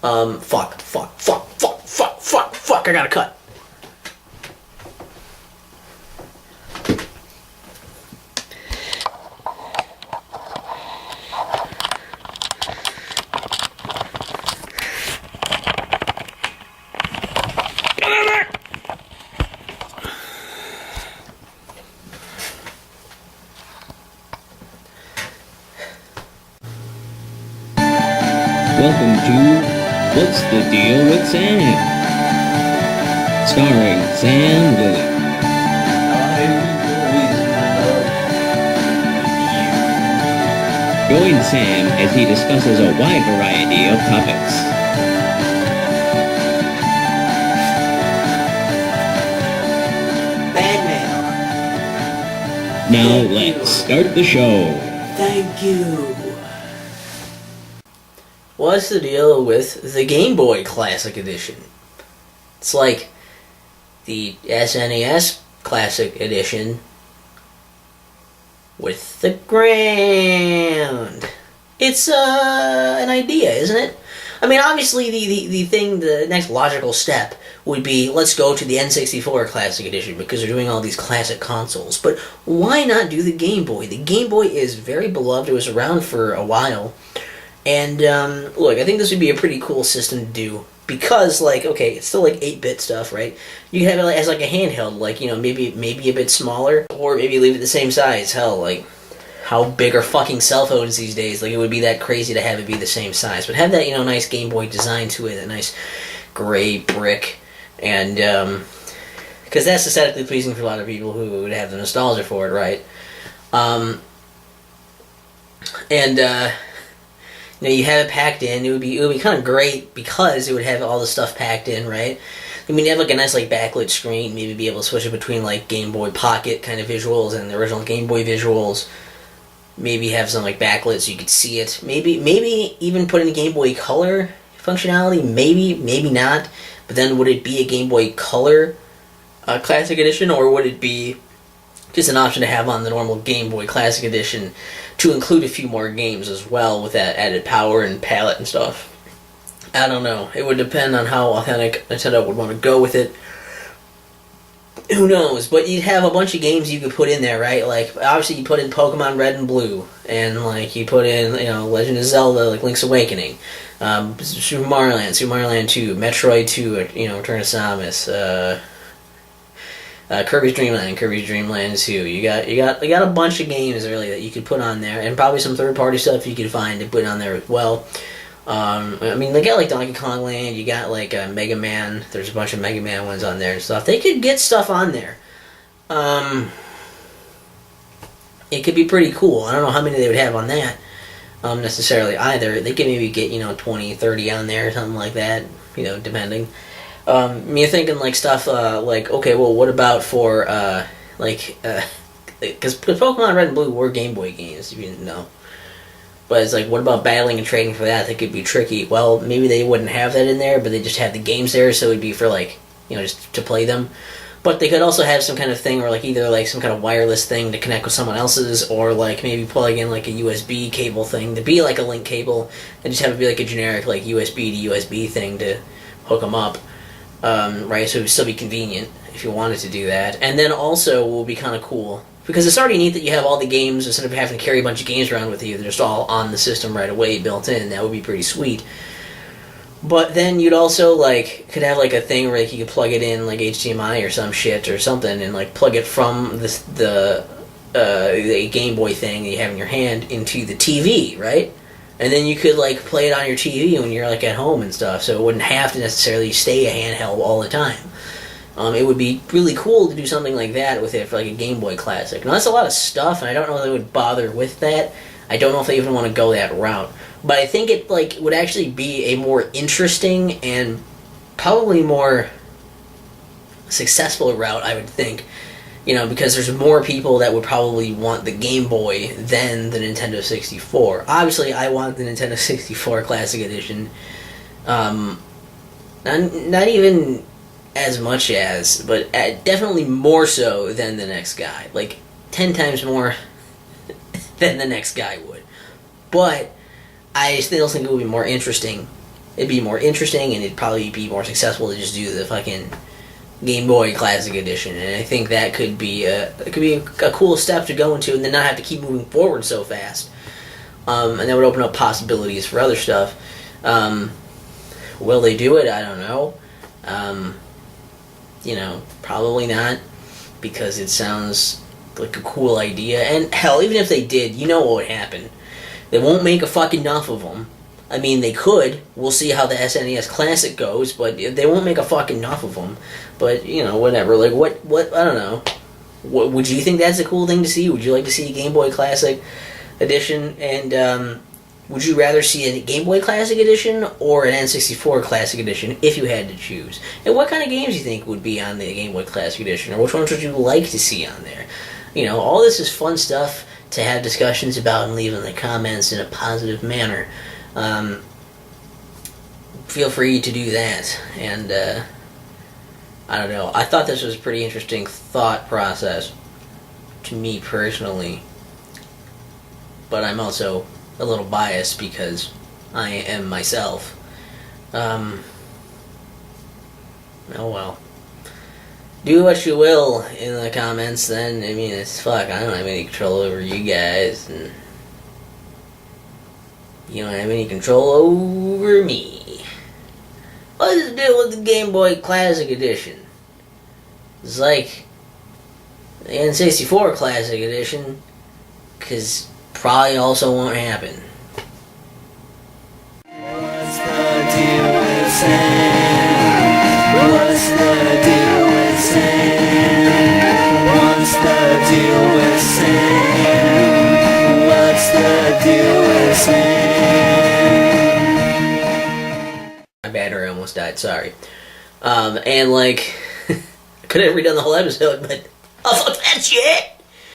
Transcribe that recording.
Fuck, I gotta cut. Welcome to What's the Deal with Sam? Starring Sam Lilly. Join Sam as he discusses a wide variety of topics. Bad mail. Now let's start the show. Thank you. What's the deal with the Game Boy Classic Edition? It's like the SNES Classic Edition with the ground. It's an idea, isn't it? I mean, obviously, the next logical step would be, let's go to the N64 Classic Edition, because they're doing all these classic consoles. But why not do the Game Boy? The Game Boy is very beloved. It was around for a while. And, look, I think this would be a pretty cool system to do. Because, like, okay, it's still, like, 8-bit stuff, right? You can have it as, like, a handheld, like, you know, maybe a bit smaller. Or maybe leave it the same size. Hell, like, how big are fucking cell phones these days? Like, it would be that crazy to have it be the same size. But have that, you know, nice Game Boy design to it. A nice gray brick. And, because that's aesthetically pleasing for a lot of people who would have the nostalgia for it, right? You know, you have it packed in. It would be kind of great because it would have all the stuff packed in, right? I mean, you have like a nice like backlit screen. Maybe be able to switch it between like Game Boy Pocket kind of visuals and the original Game Boy visuals. Maybe have some like backlit so you could see it. Maybe even put in Game Boy Color functionality. Maybe not. But then would it be a Game Boy Color Classic Edition, or would it be just an option to have on the normal Game Boy Classic Edition to include a few more games as well with that added power and palette and stuff? I don't know. It would depend on how authentic Nintendo would want to go with it. Who knows? But you'd have a bunch of games you could put in there, right? Like, obviously you put in Pokemon Red and Blue, and like you put in, you know, Legend of Zelda, like Link's Awakening, Super Mario Land 2, Metroid 2, you know, Return of Samus, Kirby's Dream Land 2. You got a bunch of games really that you could put on there, and probably some third-party stuff you could find to put on there as well. I mean, they got like Donkey Kong Land. You got like Mega Man. There's a bunch of Mega Man ones on there and stuff. They could get stuff on there. It could be pretty cool. I don't know how many they would have on that necessarily either. They could maybe get, you know, 20, 30 on there or something like that. You know, depending. You're thinking like stuff like, okay, well, what about for because Pokemon Red and Blue were Game Boy games, if you didn't know. But it's like, what about battling and trading for that? That could be tricky. Well, maybe they wouldn't have that in there, but they just have the games there, so it'd be for like, you know, just to play them. But they could also have some kind of thing, or like either like some kind of wireless thing to connect with someone else's, or like maybe plug in like a USB cable thing to be like a link cable, and just have it be like a generic like USB to USB thing to hook them up. Right, so it would still be convenient if you wanted to do that. And then also will be kind of cool, because it's already neat that you have all the games, instead of having to carry a bunch of games around with you, they're just all on the system right away, built in. That would be pretty sweet. But then you'd also, like, could have, like, a thing where like, you could plug it in, like, HDMI or some shit or something, and, like, plug it from the Game Boy thing that you have in your hand into the TV, right? And then you could, like, play it on your TV when you're, like, at home and stuff, so it wouldn't have to necessarily stay a handheld all the time. It would be really cool to do something like that with it for, like, a Game Boy Classic. Now, that's a lot of stuff, and I don't know if they would bother with that. I don't know if they even want to go that route. But I think it, like, would actually be a more interesting and probably more successful route, I would think. You know, because there's more people that would probably want the Game Boy than the Nintendo 64. Obviously, I want the Nintendo 64 Classic Edition. Not even as much as, but definitely more so than the next guy. Like, 10 times more than the next guy would. But I still think it would be more interesting it'd be more interesting, and it'd probably be more successful to just do the fucking Game Boy Classic Edition. And I think that could be a cool step to go into, and then not have to keep moving forward so fast. And that would open up possibilities for other stuff. Will they do it? I don't know. Probably not, because it sounds like a cool idea. And hell, even if they did, you know what would happen. They won't make a fucking enough of them. I mean, they could. We'll see how the SNES Classic goes, but they won't make a fucking enough of them. But, whatever. Like, what, I don't know. Would you think that's a cool thing to see? Would you like to see a Game Boy Classic Edition? And, would you rather see a Game Boy Classic Edition or an N64 Classic Edition if you had to choose? And what kind of games do you think would be on the Game Boy Classic Edition? Or which ones would you like to see on there? All this is fun stuff to have discussions about and leave in the comments in a positive manner. Feel free to do that. And, I don't know. I thought this was a pretty interesting thought process to me personally. But I'm also a little biased because I am myself. Oh well. Do what you will in the comments then. I mean, it's fuck. I don't have any control over you guys. And you don't have any control over me. What does it do with the Game Boy Classic Edition? It's like the N64 Classic Edition, because probably also won't happen. What's the deal with Sam? What's the deal with Sam? What's the deal with Sam? What's the deal with Sam? My battery almost died, sorry. And like, I could have redone the whole episode, but oh fuck that shit!